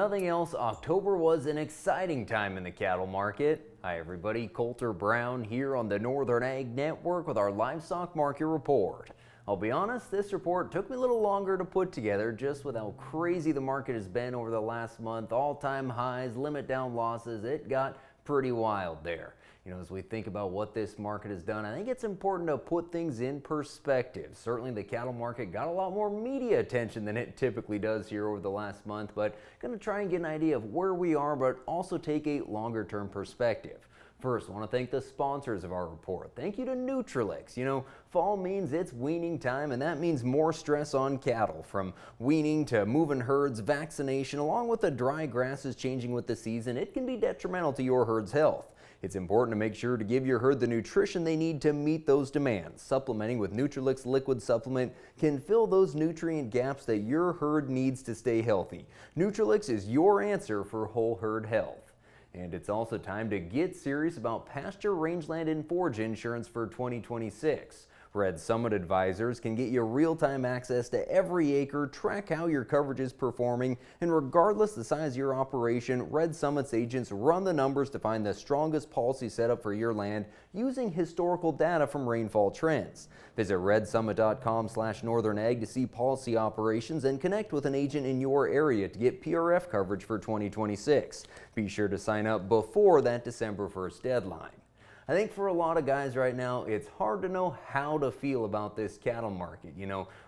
nothing else, October was an exciting time in the cattle market. Hi everybody, Coulter Brown here on the Northern Ag Network with our livestock market report. I'll be honest, this report took me a little longer to put together just with how crazy the market has been over the last month. All-time highs, limit down losses, it got pretty wild there. As we think about what this market has done, I think it's important to put things in perspective. Certainly the cattle market got a lot more media attention than it typically does here over the last month, but going to try and get an idea of where we are, but also take a longer term perspective. First, I want to thank the sponsors of our report. Thank you to Nutrilix. Fall means it's weaning time, and that means more stress on cattle. From weaning to moving herds, vaccination, along with the dry grasses changing with the season, it can be detrimental to your herd's health. It's important to make sure to give your herd the nutrition they need to meet those demands. Supplementing with Nutrilix liquid supplement can fill those nutrient gaps that your herd needs to stay healthy. Nutrilix is your answer for whole herd health. And it's also time to get serious about pasture, rangeland, and forage insurance for 2026. Bred Summit Advisors can get you real-time access to every acre, track how your coverage is performing, and regardless the size of your operation, Red Summit's agents run the numbers to find the strongest policy setup for your land using historical data from rainfall trends. Visit redsummit.com/northernag to see policy operations and connect with an agent in your area to get PRF coverage for 2026. Be sure to sign up before that December 1st deadline. I think for a lot of guys right now, it's hard to know how to feel about this cattle market.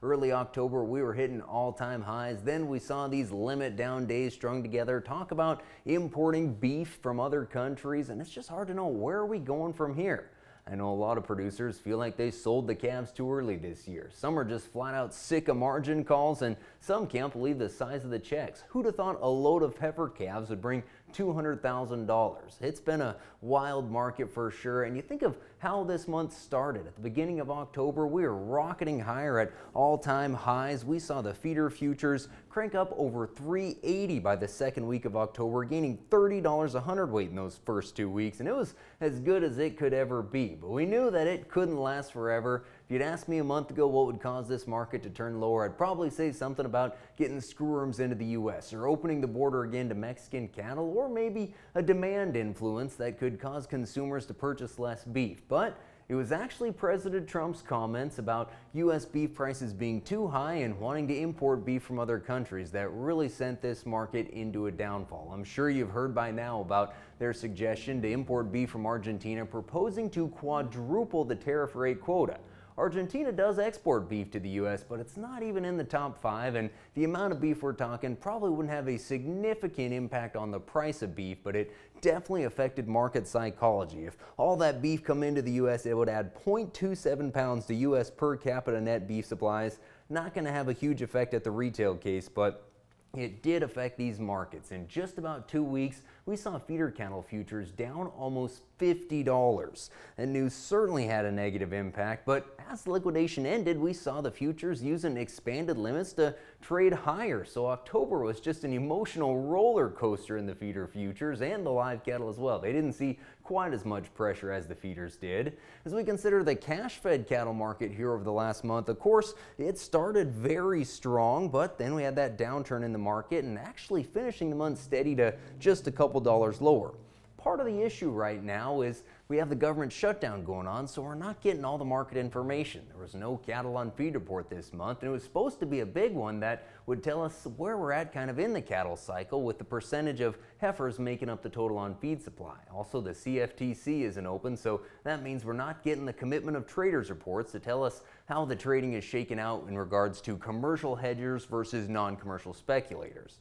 Early October, we were hitting all-time highs. Then we saw these limit down days strung together. Talk about importing beef from other countries, and it's just hard to know where are we going from here. I know a lot of producers feel like they sold the calves too early this year. Some are just flat out sick of margin calls, and some can't believe the size of the checks. Who'd have thought a load of heifer calves would bring $200,000? It's been a wild market for sure, and you think of how this month started. At the beginning of October, we were rocketing higher at all-time highs. We saw the feeder futures crank up over $380 by the second week of October, gaining $30 a hundredweight in those first 2 weeks, and it was as good as it could ever be. But we knew that it couldn't last forever. If you'd asked me a month ago what would cause this market to turn lower, I'd probably say something about getting screwworms into the U.S. or opening the border again to Mexican cattle, or maybe a demand influence that could cause consumers to purchase less beef. But it was actually President Trump's comments about U.S. beef prices being too high and wanting to import beef from other countries that really sent this market into a downfall. I'm sure you've heard by now about their suggestion to import beef from Argentina, proposing to quadruple the tariff rate quota. Argentina does export beef to the U.S., but it's not even in the top 5, and the amount of beef we're talking probably wouldn't have a significant impact on the price of beef, but it definitely affected market psychology. If all that beef come into the U.S., it would add 0.27 pounds to U.S. per capita net beef supplies. Not going to have a huge effect at the retail case, but it did affect these markets. In just about 2 weeks, we saw feeder cattle futures down almost $50. And news certainly had a negative impact, but as liquidation ended, we saw the futures using expanded limits to trade higher. So October was just an emotional roller coaster in the feeder futures and the live cattle as well. They didn't see quite as much pressure as the feeders did. As we consider the cash-fed cattle market here over the last month, of course, it started very strong, but then we had that downturn in the market and actually finishing the month steady to just a couple dollars lower. Part of the issue right now is we have the government shutdown going on, so we're not getting all the market information. There was no cattle on feed report this month, and it was supposed to be a big one that would tell us where we're at kind of in the cattle cycle with the percentage of heifers making up the total on feed supply. Also, the CFTC isn't open, so that means we're not getting the commitment of traders reports to tell us how the trading is shaken out in regards to commercial hedgers versus non-commercial speculators.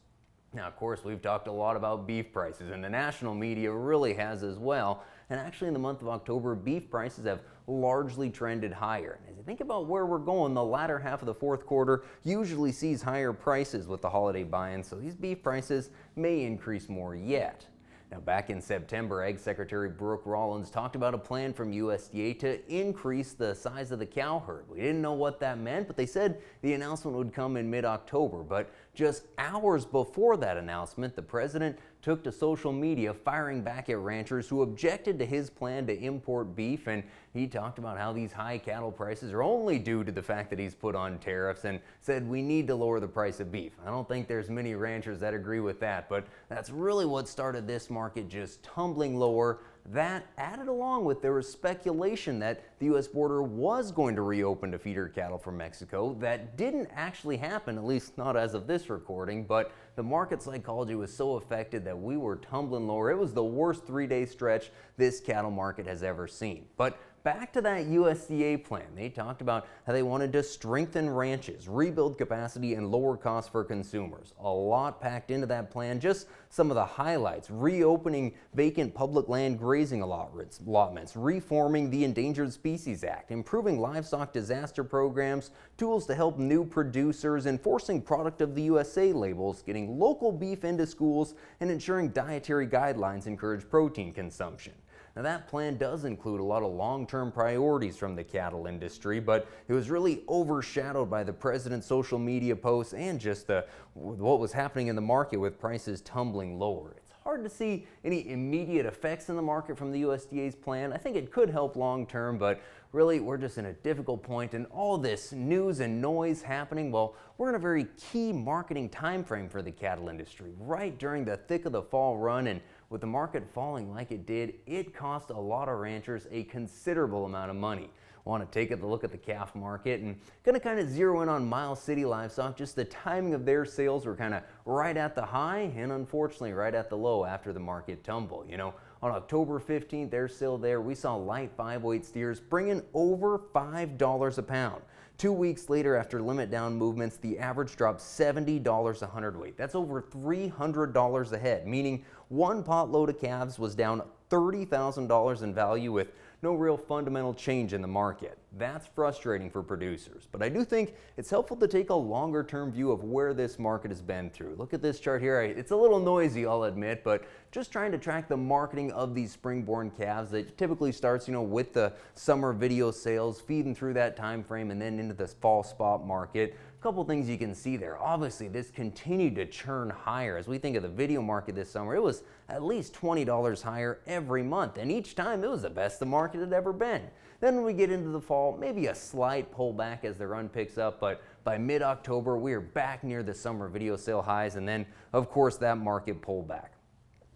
Now, of course, we've talked a lot about beef prices, and the national media really has as well. And actually, in the month of October, beef prices have largely trended higher. And as you think about where we're going, the latter half of the fourth quarter usually sees higher prices with the holiday buy-in, so these beef prices may increase more yet. Now, back in September, Ag Secretary Brooke Rollins talked about a plan from USDA to increase the size of the cow herd. We didn't know what that meant, but they said the announcement would come in mid-October. But just hours before that announcement, the president took to social media, firing back at ranchers who objected to his plan to import beef. And he talked about how these high cattle prices are only due to the fact that he's put on tariffs, and said we need to lower the price of beef. I don't think there's many ranchers that agree with that, but that's really what started this market just tumbling lower. That added along with there was speculation that the U.S. border was going to reopen to feeder cattle from Mexico. That didn't actually happen, at least not as of this recording, but the market psychology was so affected that we were tumbling lower. It was the worst 3-day stretch this cattle market has ever seen. But back to that USDA plan. They talked about how they wanted to strengthen ranches, rebuild capacity, and lower costs for consumers. A lot packed into that plan. Just some of the highlights: reopening vacant public land grazing allotments, reforming the Endangered Species Act, improving livestock disaster programs, tools to help new producers, enforcing product of the USA labels, getting local beef into schools, and ensuring dietary guidelines encourage protein consumption. Now, that plan does include a lot of long-term priorities from the cattle industry, but it was really overshadowed by the president's social media posts and just what was happening in the market with prices tumbling lower. It's hard to see any immediate effects in the market from the USDA's plan. I think it could help long-term, but really we're just in a difficult point, and all this news and noise happening, well, we're in a very key marketing time frame for the cattle industry, right during the thick of the fall run. And with the market falling like it did, it cost a lot of ranchers a considerable amount of money. Want to take a look at the calf market, and going to kind of zero in on Miles City Livestock. Just the timing of their sales were kind of right at the high and unfortunately right at the low after the market tumble. You know, on October 15th, they're still there. We saw light 5-weight steers bringing over $5 a pound. 2 weeks later, after limit down movements, the average dropped $70 a hundredweight. That's over $300 a head, meaning one pot load of calves was down $30,000 in value with no real fundamental change in the market. That's frustrating for producers, but I do think it's helpful to take a longer term view of where this market has been through. Look at this chart here. It's a little noisy, I'll admit, but just trying to track the marketing of these spring-born calves that typically starts, with the summer video sales, feeding through that time frame, and then into this fall spot market. A couple things you can see there. Obviously, this continued to churn higher. As we think of the video market this summer, it was at least $20 higher every month, and each time it was the best the market had ever been. Then when we get into the fall, maybe a slight pullback as the run picks up, but by mid-October, we are back near the summer video sale highs, and then, of course, that market pullback.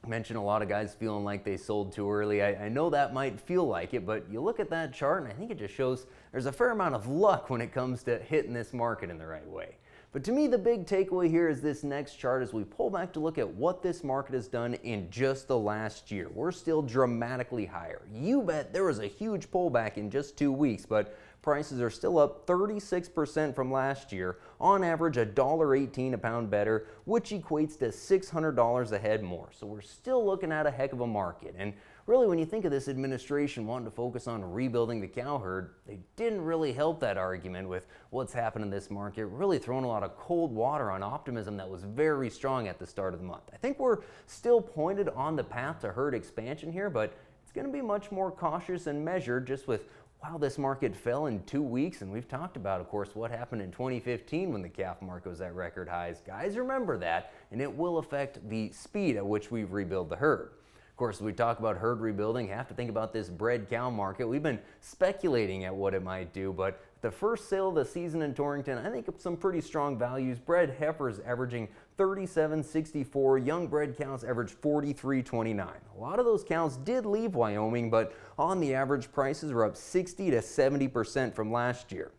I mentioned a lot of guys feeling like they sold too early. I know that might feel like it, but you look at that chart and I think it just shows there's a fair amount of luck when it comes to hitting this market in the right way. But to me, the big takeaway here is this next chart as we pull back to look at what this market has done in just the last year. We're still dramatically higher. You bet there was a huge pullback in just 2 weeks, but prices are still up 36% from last year, on average $1.18 a pound better, which equates to $600 a head more. So we're still looking at a heck of a market. And really, when you think of this administration wanting to focus on rebuilding the cow herd, they didn't really help that argument with what's happened in this market, really throwing a lot of cold water on optimism that was very strong at the start of the month. I think we're still pointed on the path to herd expansion here, but it's going to be much more cautious and measured just with wow, this market fell in 2 weeks, and we've talked about, of course, what happened in 2015 when the calf market was at record highs. Guys, remember that, and it will affect the speed at which we rebuild the herd. Of course, as we talk about herd rebuilding, have to think about this bred cow market. We've been speculating at what it might do, but the first sale of the season in Torrington, I think some pretty strong values. Bred heifers averaging $37.64, young bred cows average $43.29. A lot of those cows did leave Wyoming, but on the average, prices were up 60 to 70% from last year.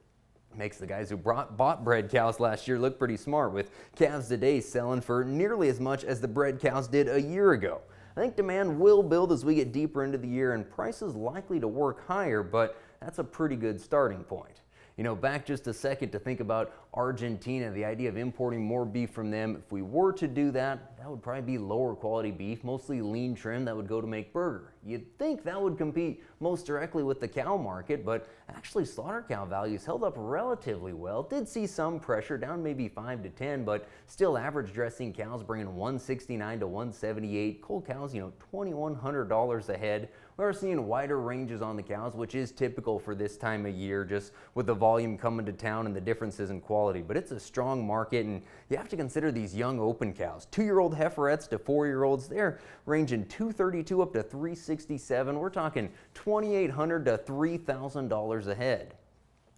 Makes the guys who bought bred cows last year look pretty smart, with calves today selling for nearly as much as the bred cows did a year ago. I think demand will build as we get deeper into the year, and prices likely to work higher, but that's a pretty good starting point. Back just a second to think about Argentina, the idea of importing more beef from them. If we were to do that, that would probably be lower quality beef, mostly lean trim that would go to make burger. You'd think that would compete most directly with the cow market, but actually slaughter cow values held up relatively well. Did see some pressure, down maybe 5 to 10, but still average dressing cows bringing $169 to $178. Cull cows, $2,100 a head. we're seeing wider ranges on the cows, which is typical for this time of year, just with the volume coming to town and the differences in quality. But it's a strong market, and you have to consider these young open cows. 2-year-old heiferettes to 4-year-olds, they're ranging $232 up to $367. We're talking $2,800 to $3,000 a head.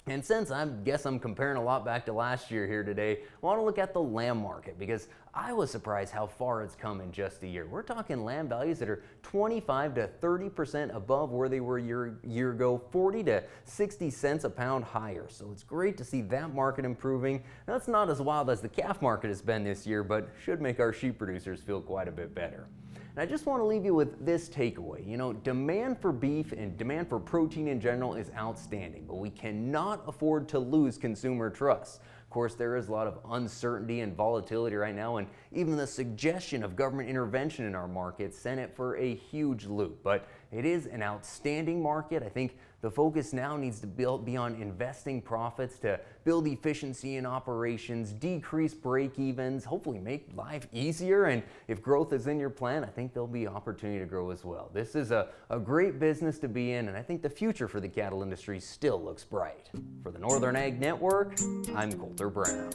And since I guess I'm comparing a lot back to last year here today, I want to look at the lamb market because I was surprised how far it's come in just a year. We're talking lamb values that are 25 to 30% above where they were a year ago, 40 to 60 cents a pound higher. So it's great to see that market improving. Now, that's not as wild as the calf market has been this year, but should make our sheep producers feel quite a bit better. And I just want to leave you with this takeaway. You know, demand for beef and demand for protein in general is outstanding, but we cannot afford to lose consumer trust. Of course, there is a lot of uncertainty and volatility right now, and even the suggestion of government intervention in our market sent it for a huge loop. But it is an outstanding market. I think the focus now needs to be on investing profits to build efficiency in operations, decrease break-evens, hopefully make life easier. And if growth is in your plan, I think there'll be opportunity to grow as well. This is a great business to be in, and I think the future for the cattle industry still looks bright. For the Northern Ag Network, I'm Coulter Brown.